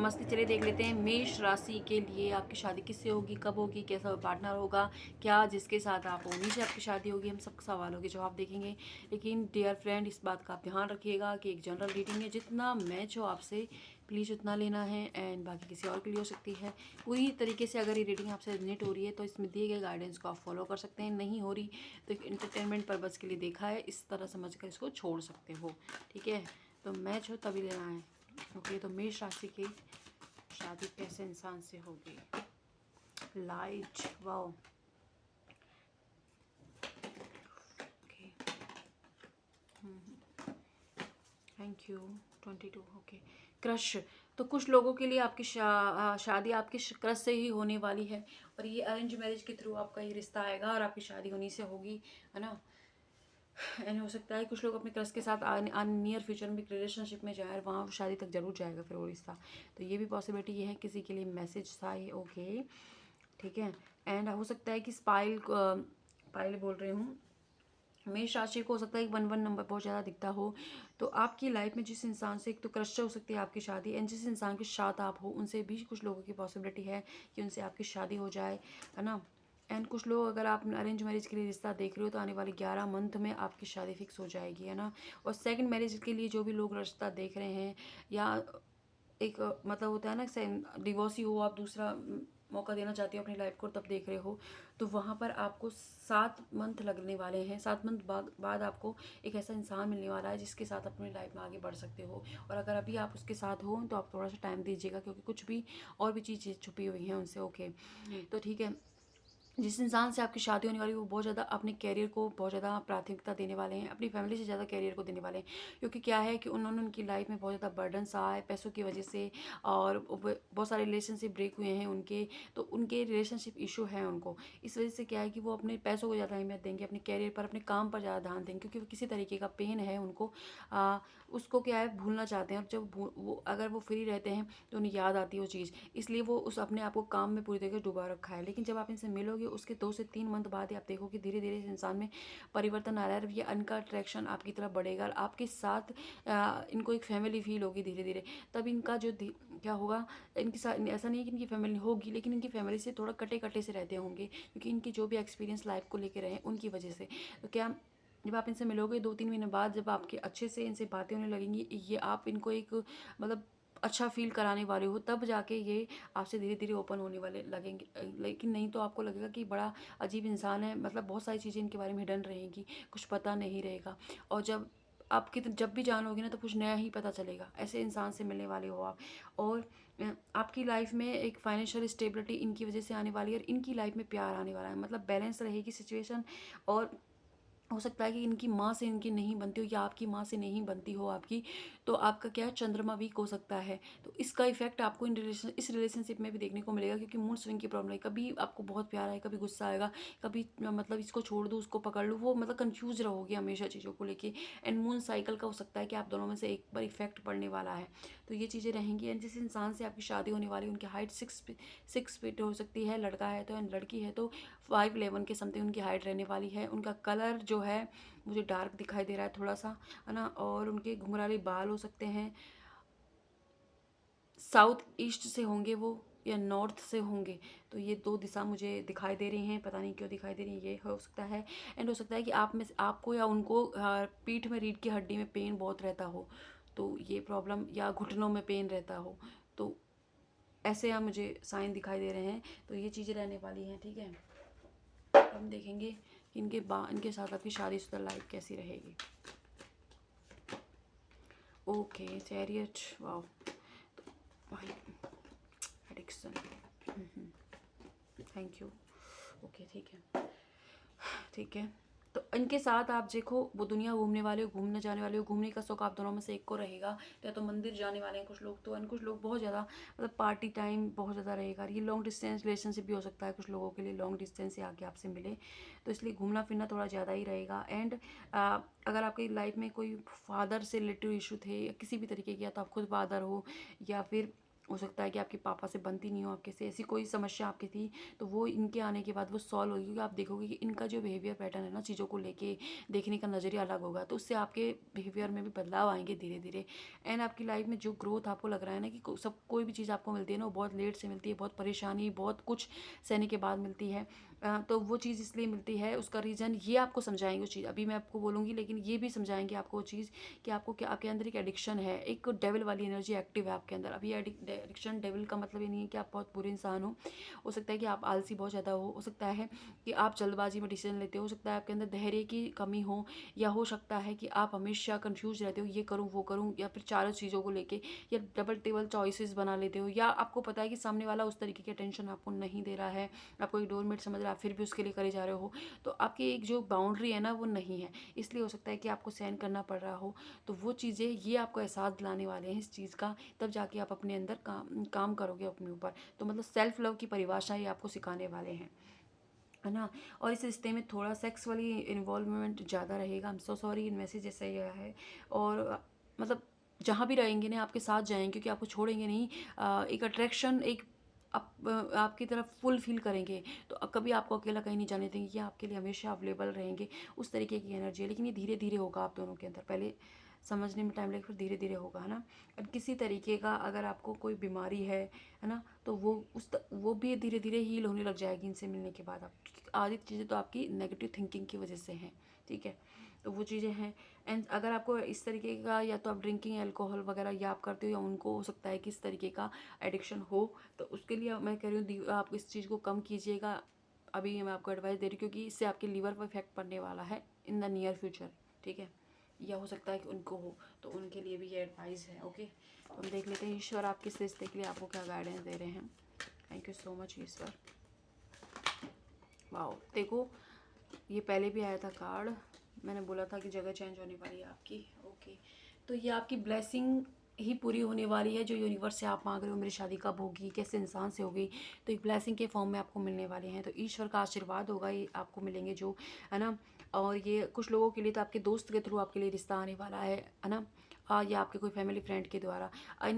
मस्ती। चलिए देख लेते हैं मेष राशि के लिए आपकी शादी किससे होगी, कब होगी, कैसा पार्टनर होगा, क्या जिसके साथ आप उन्हीं से आपकी शादी होगी। हम सब सवालों के जवाब देखेंगे। लेकिन डियर फ्रेंड, इस बात का आप ध्यान रखिएगा कि एक जनरल रीडिंग है, जितना मैच हो आपसे प्लीज़ उतना लेना है, एंड बाकी किसी और के लिए हो सकती है। पूरी तरीके से अगर ये रीडिंग आपसे रेजोनेट हो रही है तो इसमें दिए गए गाइडेंस को आप फॉलो कर सकते हैं। नहीं हो रही तो एक इंटरटेनमेंट पर्पज़ के लिए देखा है, इस तरह समझ कर इसको छोड़ सकते हो। ठीक है, तो मैच हो तभी लेना है। ओके, तो मेष राशि की शादी कैसे इंसान से होगी। Light, wow, okay, thank you. 22, okay. Crush, तो कुछ लोगों के लिए आपकी शादी आपके क्रश से ही होने वाली है, और ये अरेंज मैरिज के थ्रू आपका ये रिश्ता आएगा और आपकी शादी उन्हीं से होगी, है ना। एंड हो सकता है कुछ लोग अपने क्रश के साथ नियर फ्यूचर में एक रिलेशनशिप में जाए और वहाँ शादी तक जरूर जाएगा फिर वो रिश्ता। तो ये भी पॉसिबिलिटी ये है, किसी के लिए मैसेज था ये। ओके, ठीक है। एंड हो सकता है कि स्पाइल पायल बोल रही हूँ, मेष राशि को हो सकता है कि 1 1 नंबर बहुत ज़्यादा दिखता हो। तो आपकी लाइफ में जिस इंसान से, एक तो क्रश से हो सकती है आपकी शादी, एंड जिस इंसान के साथ आप हो उनसे भी कुछ लोगों की पॉसिबिलिटी है कि उनसे आपकी शादी हो जाए, है ना। एंड कुछ लोग, अगर आप अरेंज मैरिज के लिए रिश्ता देख रहे हो तो आने वाले 11 मंथ में आपकी शादी फिक्स हो जाएगी, है ना। और सेकंड मैरिज के लिए जो भी लोग रिश्ता देख रहे हैं, या एक मतलब होता है ना, डिवोर्सी हो, आप दूसरा मौका देना चाहते हो अपनी लाइफ को, तब देख रहे हो, तो वहाँ पर आपको 7 मंथ लगने वाले हैं। 7 मंथ बाद आपको एक ऐसा इंसान मिलने वाला है जिसके साथ अपनी लाइफ में आगे बढ़ सकते हो। और अगर अभी आप उसके साथ हो तो आप थोड़ा सा टाइम दीजिएगा, क्योंकि कुछ भी और भी चीज़ें छुपी हुई हैं उनसे। ओके, तो ठीक है। जिस इंसान से आपकी शादी होने वाली है वो बहुत ज़्यादा अपने कैरियर को बहुत ज़्यादा प्राथमिकता देने वाले हैं, अपनी फैमिली से ज़्यादा कैरियर को देने वाले हैं। क्योंकि क्या है कि उन्होंने उनकी लाइफ में बहुत ज़्यादा बर्डन्स आए पैसों की वजह से, और बहुत सारे रिलेशनशिप ब्रेक हुए हैं उनके, तो उनके रिलेशनशिप इशू है उनको। इस वजह से क्या है कि वो अपने पैसों को ज़्यादा अहमियत देंगे, अपने कैरियर पर, अपने काम पर ज़्यादा ध्यान देंगे, क्योंकि वो किसी तरीके का पेन है उनको, उसको क्या है भूलना चाहते हैं। और जब वो अगर वो फ्री रहते हैं तो उन्हें याद आती है वो चीज़, इसलिए वो उस अपने आप को काम में पूरी तरीके से डुबा रखा है। लेकिन जब आप इनसे मिलोगे उसके 2 से 3 मंथ बाद ही आप देखो कि धीरे धीरे इस इंसान में परिवर्तन आ रहा है, ये इनका अट्रैक्शन आपकी तरफ बढ़ेगा, और आपके साथ इनको एक फैमिली फील होगी धीरे धीरे। तब इनका जो क्या होगा, इनके साथ ऐसा नहीं है कि इनकी फैमिली होगी, लेकिन इनकी फैमिली से थोड़ा कटे कटे से रहते होंगे, क्योंकि इनकी जो भी एक्सपीरियंस लाइफ को लेकर रहे उनकी वजह से। तो क्या, जब आप इनसे मिलोगे 2 3 महीने बाद, जब आपके अच्छे से इनसे बातें होने लगेंगी, ये आप इनको एक मतलब अच्छा फील कराने वाले हो, तब जाके ये आपसे धीरे धीरे ओपन होने वाले लगेंगे। लेकिन नहीं तो आपको लगेगा कि बड़ा अजीब इंसान है, मतलब बहुत सारी चीज़ें इनके बारे में हिडन रहेंगी, कुछ पता नहीं रहेगा। और जब भी जानोगे ना तो कुछ नया ही पता चलेगा, ऐसे इंसान से मिलने वाले हो आप। और आपकी लाइफ में एक फाइनेंशियल स्टेबिलिटी इनकी वजह से आने वाली है, और इनकी लाइफ में प्यार आने वाला है, मतलब बैलेंस रहेगी सिचुएशन। और हो सकता है कि इनकी माँ से इनकी नहीं बनती हो, या आपकी माँ से नहीं बनती हो आपकी, तो आपका क्या है, चंद्रमा वीक हो सकता है। तो इसका इफेक्ट आपको इस रिलेशनशिप में भी देखने को मिलेगा, क्योंकि मूड स्विंग की प्रॉब्लम है, कभी आपको बहुत प्यार आए, कभी गुस्सा आएगा, कभी मतलब इसको छोड़ दूँ उसको पकड़ लूँ, वो मतलब कंफ्यूज रहोगे हमेशा चीज़ों को लेके। एंड मून साइकिल का हो सकता है कि आप दोनों में से एक बार इफेक्ट पड़ने वाला है। तो ये चीज़ें रहेंगी। एंड जिस इंसान से आपकी शादी होने वाली है उनकी हाइट 6 फीट हो सकती है, लड़का है तो, एंड लड़की है तो 5'11" के समथिंग उनकी हाइट रहने वाली है। उनका कलर जो है मुझे डार्क दिखाई दे रहा है थोड़ा सा, है ना। और उनके घुंघराले बाल हो सकते हैं, साउथ ईस्ट से होंगे वो या नॉर्थ से होंगे। तो ये 2 दिशा मुझे दिखाई दे रही हैं, पता नहीं क्यों दिखाई दे रही है, ये हो सकता है। एंड हो सकता है कि आप में से आपको या उनको पीठ में, रीढ़ की हड्डी में पेन बहुत रहता हो, तो ये प्रॉब्लम, या घुटनों में पेन रहता हो, तो ऐसे यहाँ मुझे साइन दिखाई दे रहे हैं। तो ये चीज़ें रहने वाली हैं, ठीक है। हम देखेंगे कि इनके साथ आपकी शादीशुदा लाइफ कैसी रहेगी। ओके, चैरियट, वाओ, भाई, एडिक्शन, थैंक यू। ओके, ठीक है, ठीक है। तो इनके साथ आप देखो, वो दुनिया घूमने वाले हो, घूमने जाने वाले हो, घूमने का शौक आप दोनों में से एक को रहेगा। या तो मंदिर जाने वाले हैं कुछ लोग, तो एंड कुछ लोग बहुत ज़्यादा मतलब पार्टी टाइम बहुत ज़्यादा रहेगा। ये लॉन्ग डिस्टेंस रिलेशनशिप भी हो सकता है कुछ लोगों के लिए, लॉन्ग डिस्टेंस से आके आपसे मिले, तो इसलिए घूमना फिरना थोड़ा ज़्यादा ही रहेगा। एंड अगर आपकी लाइफ में कोई फादर से रिलेटेड इशू थे या किसी भी तरीके की, या तो आप खुद फादर हो, या फिर हो सकता है कि आपके पापा से बनती नहीं हो, आपके से ऐसी कोई समस्या आपकी थी, तो वो इनके आने के बाद वो सॉल्व होगी, क्योंकि आप देखोगे कि इनका जो बिहेवियर पैटर्न है ना, चीज़ों को लेके देखने का नज़रिया अलग होगा, तो उससे आपके बिहेवियर में भी बदलाव आएंगे धीरे धीरे। एंड आपकी लाइफ में जो ग्रोथ आपको लग रहा है ना कि सब कोई भी चीज़ आपको मिलती है ना, वो बहुत लेट से मिलती है, बहुत परेशानी, बहुत कुछ सहने के बाद मिलती है। तो वो चीज़ इसलिए मिलती है, उसका रीज़न ये आपको समझाएंगे वो चीज़, अभी मैं आपको बोलूँगी, लेकिन ये भी समझाएंगे आपको वो चीज़ कि आपको क्या, आपके अंदर एक एडिक्शन है, एक डेविल वाली एनर्जी एक्टिव है आपके अंदर। अभी एडिक्शन, डेविल का मतलब ये नहीं है कि आप बहुत बुरे इंसान हो सकता है कि आप आलसी बहुत ज़्यादा हो सकता है कि आप जल्दबाजी में डिसीजन लेते हो सकता है आपके अंदर धैर्य की कमी हो, या हो सकता है कि आप हमेशा कंफ्यूज रहते हो, ये करूँ वो करूँ, या फिर चारों चीज़ों को लेके, या डबल टेबल चॉइसेस बना लेते हो, या आपको पता है कि सामने वाला उस तरीके की अटेंशन आपको नहीं दे रहा है, आपको एक डोरमेट समझ रहा है, फिर भी उसके लिए करे जा रहे हो, तो आपकी एक जो बाउंड्री है ना वो नहीं है, इसलिए हो सकता है कि आपको सहन करना पड़ रहा हो। तो वो चीज़ें ये आपको एहसास दिलाने वाले हैं इस चीज़ का, तब जाके आप अपने अंदर काम करोगे अपने ऊपर। तो मतलब सेल्फ लव की परिभाषा ये आपको सिखाने वाले हैं, है ना। और इस रिश्ते में थोड़ा सेक्स वाली इन्वॉल्वमेंट ज़्यादा रहेगा। I am so sorry, in message ऐसा ही आया है। और मतलब जहाँ भी रहेंगे ना आपके साथ जाएंगे, क्योंकि आपको छोड़ेंगे नहीं। एक अट्रैक्शन, एक आपकी तरफ फुल फील करेंगे, तो कभी आपको अकेला कहीं नहीं जाने देंगे, ये आपके लिए हमेशा अवेलेबल रहेंगे। उस तरीके की एनर्जी है, लेकिन ये धीरे धीरे होगा आप दोनों के अंदर, पहले समझने में टाइम लगेगा, फिर धीरे धीरे होगा, है ना। और किसी तरीके का अगर आपको कोई बीमारी है ना, तो वो भी धीरे धीरे हील होने लग जाएगी इनसे मिलने के बाद। आप आधी चीज़ें तो आपकी नेगेटिव थिंकिंग की वजह से हैं, ठीक है। तो वो चीज़ें हैं। एंड अगर आपको इस तरीके का, या तो आप ड्रिंकिंग अल्कोहल वगैरह या आप करते हो, या उनको हो सकता है कि इस तरीके का एडिक्शन हो, तो उसके लिए मैं कह रही हूँ आप इस चीज़ को कम कीजिएगा। अभी मैं आपको एडवाइस दे रही हूँ, क्योंकि इससे आपके लीवर पर इफेक्ट पड़ने वाला है इन द नियर फ्यूचर, ठीक है। या हो सकता है कि उनको हो, तो उनके लिए भी ये एडवाइस है, ओके। तो हम देख लेते हैं ईश्वर आपके रिश्ते के लिए आपको क्या गाइडेंस दे रहे हैं। Thank you so much Ishwar. Wow, देखो ये पहले भी आया था कार्ड, मैंने बोला था कि जगह चेंज होने वाली है आपकी, ओके। तो ये आपकी ब्लेसिंग ही पूरी होने वाली है, जो यूनिवर्स से आप मांग रहे हो मेरी शादी कब होगी, कैसे इंसान से होगी, तो एक ब्लेसिंग के फॉर्म में आपको मिलने वाले हैं। तो ईश्वर का आशीर्वाद होगा, ये आपको मिलेंगे जो, है ना। और ये कुछ लोगों के लिए तो आपके दोस्त के थ्रू आपके लिए रिश्ता आने वाला है ना। या आपके कोई फैमिली फ्रेंड के द्वारा।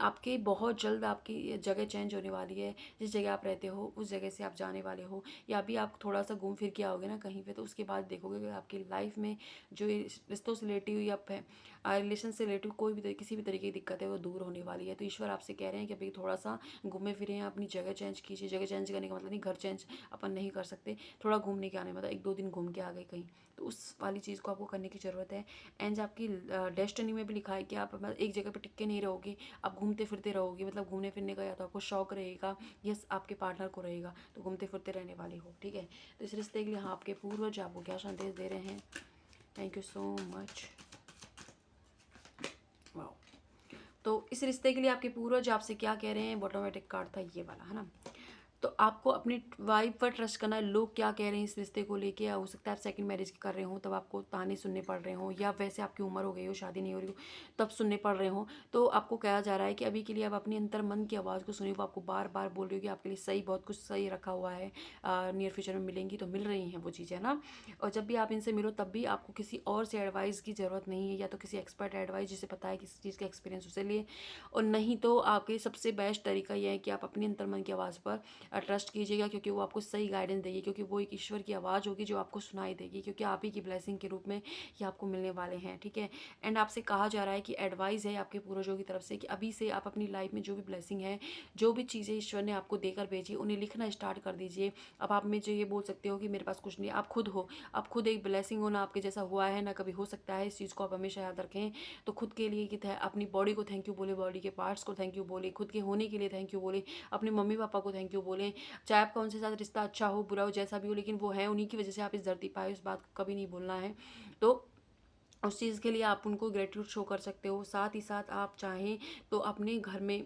आपके बहुत जल्द आपकी जगह चेंज होने वाली है, जिस जगह आप रहते हो उस जगह से आप जाने वाले हो, या अभी आप थोड़ा सा घूम फिर के आओगे ना कहीं पे, तो उसके बाद देखोगे कि आपकी लाइफ में जो ये रिश्तों से रिलेटिव या रिलेशन से रिलेटिव कोई भी किसी भी तरीके की दिक्कत है वो दूर होने वाली है। तो ईश्वर आपसे कह रहे हैं कि अभी थोड़ा सा घूमे फिरे, अपनी जगह चेंज कीजिए। जगह चेंज करने का मतलब नहीं घर चेंज अपन नहीं कर सकते, थोड़ा घूमने के आने मतलब 1-2 दिन घूम के आ गए कहीं, तो उस वाली चीज़ को आपको करने की ज़रूरत है। एंड आपकी डेस्टिनी में भी लिखा है कि आप एक जगह पर टिक के नहीं रहोगे, आप घूमते फिरते रहोगे। मतलब घूमने फिरने का या तो आपको शौक रहेगा, यस आपके पार्टनर को रहेगा, तो घूमते फिरते रहने वाले हो, ठीक है। तो इस रिश्ते के लिए हाँ आपके पूर्वज आपको क्या संदेश दे रहे हैं। Thank you so much. Wow, तो इस रिश्ते के लिए आपके पूर्वज आपसे क्या कह रहे हैं, ऑटोमेटिक कार्ड था ये वाला, है ना। तो आपको अपनी वाइफ पर ट्रस्ट करना है। लोग क्या कह रहे हैं इस रिश्ते को लेके, या हो सकता है आप सेकंड मैरिज कर रहे हो तब आपको ताने सुनने पड़ रहे हो, या वैसे आपकी उम्र हो गई हो, शादी नहीं हो रही हो, तब सुनने पड़ रहे हो। तो आपको कहा जा रहा है कि अभी के लिए आप अपनी अंतर मन की आवाज़ को सुनिए। वो आपको बार बार बोल रही हो कि आपके लिए सही, बहुत कुछ सही रखा हुआ है, नियर फ्यूचर में मिलेंगी, तो मिल रही हैं वो चीज़ें ना। और जब भी आप इनसे मिलो तब भी आपको किसी और से एडवाइस की ज़रूरत नहीं है, या तो किसी एक्सपर्ट एडवाइस जिसे पता है किसी चीज़ का एक्सपीरियंस उसे लिए, और नहीं तो आपके सबसे बेस्ट तरीका यह है कि आप अपनी अंतर मन की आवाज़ पर ट्रस्ट कीजिएगा, क्योंकि वो आपको सही गाइडेंस देगी, क्योंकि वो एक ईश्वर की आवाज़ होगी जो आपको सुनाई देगी, क्योंकि आप ही की ब्लेसिंग के रूप में ये आपको मिलने वाले हैं, ठीक है। एंड आपसे कहा जा रहा है कि एडवाइस है आपके पूर्वजों की तरफ से कि अभी से आप अपनी लाइफ में जो भी ब्लेसिंग है, जो भी चीज़ें ईश्वर ने आपको देकर भेजी, उन्हें लिखना स्टार्ट कर दीजिए। अब आप में जो ये बोल सकते हो कि मेरे पास कुछ नहीं, आप खुद हो, आप खुद एक ब्लेसिंग हो ना, आपके जैसा हुआ है ना कभी हो सकता है, इस चीज़ को आप हमेशा याद रखें। तो खुद के लिए कि अपनी बॉडी को थैंक यू बोले, बॉडी के पार्ट्स को थैंक यू बोले, खुद के होने के लिए थैंक यू बोले, अपने मम्मी पापा को थैंक यू बोलें। चाहे आपका उनके साथ रिश्ता अच्छा हो, बुरा हो, जैसा भी हो, लेकिन वो है, उन्हीं की वजह से आप इस धरती पर आए, उस बात को कभी नहीं भूलना है। तो उस चीज़ के लिए आप उनको ग्रेटिट्यूड शो कर सकते हो। साथ ही साथ आप चाहें तो अपने घर में,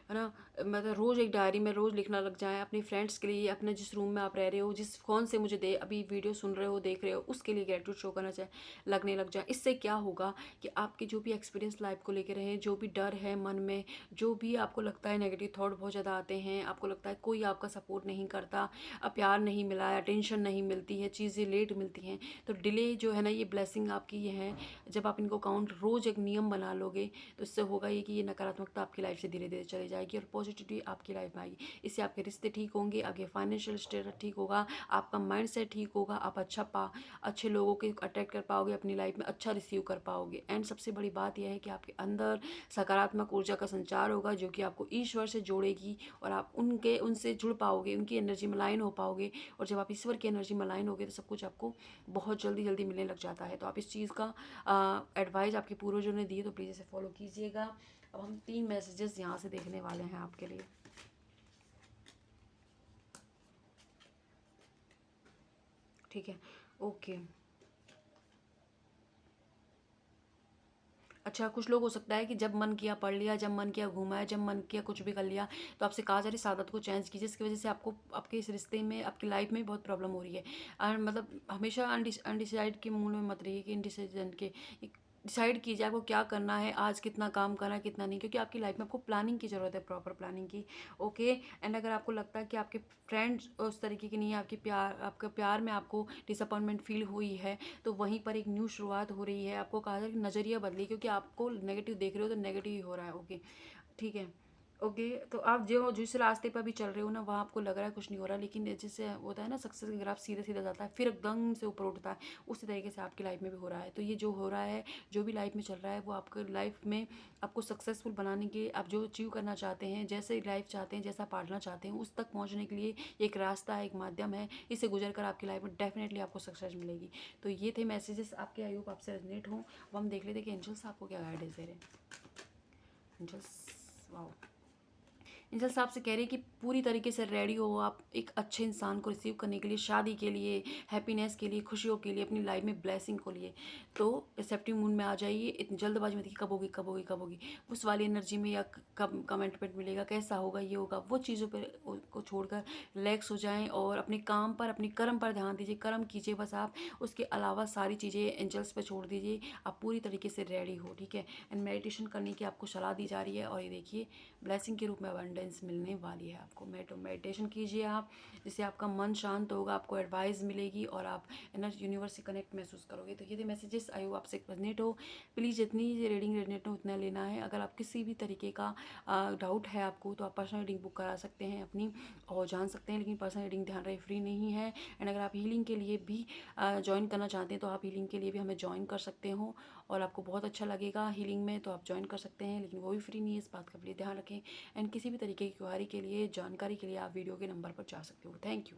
है ना, मतलब रोज़ एक डायरी में रोज़ लिखना लग जाएँ अपने फ्रेंड्स के लिए, अपने जिस रूम में आप रह रहे हो, जिस फ़ोन से मुझे दे अभी वीडियो सुन रहे हो, देख रहे हो, उसके लिए ग्रेटिट्यूड शो करना चाहे लगने लग जाए। इससे क्या होगा कि आपके जो भी एक्सपीरियंस लाइफ को लेकर रहे हैं, जो भी डर है मन में, जो भी आपको लगता है नेगेटिव थॉट बहुत ज़्यादा आते हैं, आपको लगता है कोई आपका सपोर्ट नहीं करता, प्यार नहीं मिला है, अटेंशन नहीं मिलती है, चीज़ें लेट मिलती हैं, तो डिले जो है ना, ये ब्लेसिंग आपकी ये है। जब आप इनको काउंट रोज़ एक नियम बना लोगे, तो इससे होगा ये कि ये नकारात्मकता आपकी लाइफ से धीरे धीरे चली जाएगी और पॉजिटिविटी आपकी लाइफ में आएगी। इससे आपके रिश्ते ठीक होंगे, आपके फाइनेंशियल स्टेटस ठीक होगा, आपका माइंड सेट ठीक होगा, आप अच्छे लोगों के अट्रैक्ट कर पाओगे, अपनी लाइफ में अच्छा रिसीव कर पाओगे। एंड सबसे बड़ी बात यह है कि आपके अंदर सकारात्मक ऊर्जा का संचार होगा, जो कि आपको ईश्वर से जोड़ेगी और आप उनसे जुड़ पाओगे, उनकी एनर्जी में लाइन हो पाओगे। और जब आप ईश्वर की एनर्जी में लाइन होगे तो सब कुछ आपको बहुत जल्दी जल्दी मिलने लग जाता है। तो आप इस चीज़ का एडवाइस आपके पूर्वजों ने दिए, तो प्लीज़ इसे फॉलो कीजिएगा। अब हम 3 मैसेजेस यहाँ से देखने वाले हैं आपके लिए। ठीक है, ओके। अच्छा, कुछ लोग हो सकता है कि जब मन किया पढ़ लिया, जब मन किया घूमा, जब मन किया कुछ भी कर लिया। तो आपसे कहा जा रहा है इस आदत को चेंज कीजिए, जिसकी वजह से आपको आपके इस रिश्ते में, आपकी लाइफ में बहुत प्रॉब्लम हो रही है। और मतलब हमेशा अनडिसाइड के मूड में मत रहिए, कि इनडिसीजन के डिसाइड कीजिए आपको क्या करना है, आज कितना काम करना है, कितना नहीं, क्योंकि आपकी लाइफ में आपको प्लानिंग की ज़रूरत है, प्रॉपर प्लानिंग की। ओके। एंड अगर आपको लगता है कि आपके फ्रेंड्स उस तरीके की नहीं है, आपके प्यार में आपको डिसअपॉइंटमेंट फील हुई है, तो वहीं पर एक न्यू शुरुआत हो रही है। आपको कहा जाए कि नज़रिया बदलिए, क्योंकि आपको नेगेटिव देख रहे हो तो नेगेटिव ही हो रहा है। ओके, ठीक है। ओके, तो आप जो जिस रास्ते पर भी चल रहे हो ना, वहाँ आपको लग रहा है कुछ नहीं हो रहा, लेकिन जैसे होता है ना, सक्सेस का ग्राफ सीधा सीधा जाता है फिर एकदम से ऊपर उठता है, उसी तरीके से आपकी लाइफ में भी हो रहा है। तो ये जो हो रहा है, जो भी लाइफ में चल रहा है, वो आपके लाइफ में आपको सक्सेसफुल बनाने के, आप जो अचीव करना चाहते हैं, जैसे लाइफ चाहते हैं, जैसा पार्टनर चाहते हैं, उस तक पहुँचने के लिए एक रास्ता है, एक माध्यम है। इसे गुजर कर आपकी लाइफ में डेफिनेटली आपको सक्सेस मिलेगी। तो ये थे मैसेजेस आपके, आई होप आपसे रेजोनेट हो। अब हम देख लेते हैं कि एंजल्स आपको क्या गाइडेंस दे रहे हैं। Angels, wow. इंसान साहब से कह रही है कि पूरी तरीके से रेडी हो आप एक अच्छे इंसान को रिसीव करने के लिए, शादी के लिए, हैप्पीनेस के लिए, खुशियों के लिए, अपनी लाइफ में ब्लेसिंग को लिए। तो रिसेप्टिव मूड में आ जाइए, इतनी जल्दबाजी में देखिए कब होगी कब होगी कब होगी, उस वाली एनर्जी में, या कब कमेंटमेंट मिलेगा, कैसा होगा, ये होगा, वो चीज़ों पर को छोड़कर रिलैक्स हो जाएं और अपने काम पर, अपने कर्म पर ध्यान दीजिए, कर्म कीजिए बस आप। उसके अलावा सारी चीज़ें एंजल्स पे छोड़ दीजिए। आप पूरी तरीके से रेडी हो, ठीक है। एंड मेडिटेशन करने की आपको सलाह दी जा रही है, और ये देखिए ब्लेसिंग के रूप में अबंडेंस मिलने वाली है आपको। मेडिटेशन कीजिए आप, जिससे आपका मन शांत होगा, आपको एडवाइस मिलेगी और आप एनर्जी यूनिवर्स से कनेक्ट महसूस करोगे। तो ये थे मैसेजेस, आई होप आपसे रेजोनेट हो। प्लीज़ जितनी रीडिंग रेजोनेट हो उतना लेना है। अगर आप किसी भी तरीके का डाउट है आपको, तो आप पर्सनल रीडिंग बुक करा सकते हैं अपनी, और जान सकते हैं। लेकिन पर्सनल रीडिंग ध्यान रहे फ्री नहीं है। एंड अगर आप हीलिंग के लिए भी ज्वाइन करना चाहते हैं, तो आप हीलिंग के लिए भी हमें ज्वाइन कर सकते हो, और आपको बहुत अच्छा लगेगा हीलिंग में, तो आप ज्वाइन कर सकते हैं। लेकिन वो भी फ्री नहीं है, इस बात का प्लीज़ ध्यान रखें। एंड किसी भी तरीके की क्वारी के लिए, जानकारी के लिए, आप वीडियो के नंबर पर जा सकते हो। Thank you.